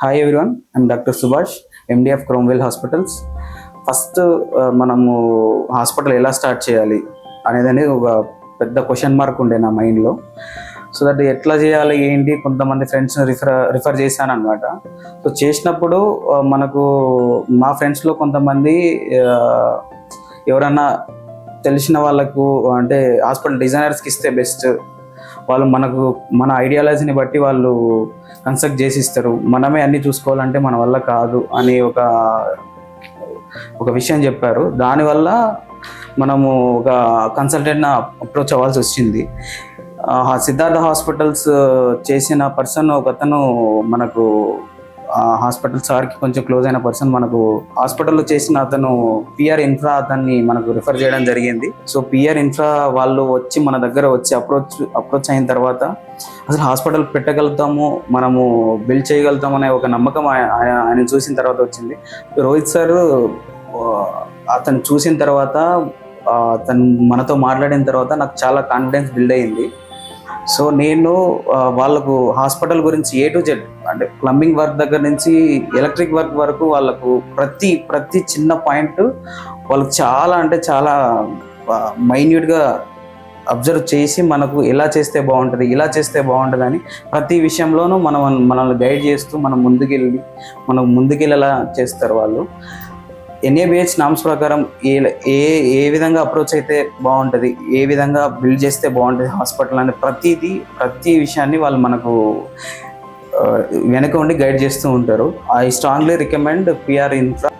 Hi everyone, I'm doctor Subhash, MD of Cromwell hospitals. First మనము hospital ఎలా start చేయాలి అనేది ఒక పెద్ద క్వశ్చన్ మార్క్ ఉండే నా మైండ్లో. సో దట్ ఎట్లా చేయాలి ఏంటి, కొంతమంది ఫ్రెండ్స్ని రిఫర్ చేశాను అనమాట. సో చేసినప్పుడు మనకు మా ఫ్రెండ్స్లో కొంతమంది ఎవరన్నా తెలిసిన వాళ్ళకు అంటే హాస్పిటల్ డిజైనర్స్కి ఇస్తే బెస్ట్, వాళ్ళు మన ఐడియాలజీని బట్టి వాళ్ళు కన్సల్ట్ చేసి ఇస్తారు, మనమే అన్నీ చూసుకోవాలంటే మన వల్ల కాదు అని ఒక విషయం చెప్పారు. దానివల్ల మనము ఒక కన్సల్టెంట్ని అప్రోచ్ అవ్వాల్సి వచ్చింది. సిద్ధార్థ హాస్పిటల్స్ చేసిన పర్సన్ ఒకతను మనకు హాస్పిటల్ సార్కి కొంచెం క్లోజ్ అయిన పర్సన్, మనకు హాస్పిటల్లో చేసిన అతను పిఆర్ ఇన్ఫ్రా అతన్ని మనకు రిఫర్ చేయడం జరిగింది. సో పిఆర్ ఇన్ఫ్రా వాళ్ళు వచ్చి మన దగ్గర వచ్చి అప్రోచ్ అయిన తర్వాత అసలు హాస్పిటల్ పెట్టగలుగుతాము, మనము బిల్డ్ చేయగలుగుతాము అనే ఒక నమ్మకం ఆయన చూసిన తర్వాత వచ్చింది. రోహిత్ సార్ అతను చూసిన తర్వాత అతను మనతో మాట్లాడిన తర్వాత నాకు చాలా కాన్ఫిడెన్స్ బిల్డ్ అయింది. సో నేను వాళ్ళకు హాస్పిటల్ గురించి A to Z అంటే ప్లంబింగ్ వర్క్ దగ్గర నుంచి ఎలక్ట్రిక్ వర్క్ వరకు వాళ్ళకు ప్రతి చిన్న పాయింట్ వాళ్ళకు చాలా మైన్యూట్గా అబ్జర్వ్ చేసి మనకు ఎలా చేస్తే బాగుంటుంది, ఇలా చేస్తే బాగుంటుంది అని ప్రతి విషయంలోనూ మనల్ని గైడ్ చేస్తూ మనం ముందుకెళ్ళేలా చేస్తారు వాళ్ళు. NABH నామ్స్ ప్రకారం ఏ విధంగా అప్రోచ్ అయితే బాగుంటుంది, ఏ విధంగా బిల్డ్ చేస్తే బాగుంటుంది హాస్పిటల్ అనే ప్రతి విషయాన్ని వాళ్ళు మనకు వెనక ఉండి గైడ్ చేస్తూ ఉంటారు. I strongly recommend PR infra.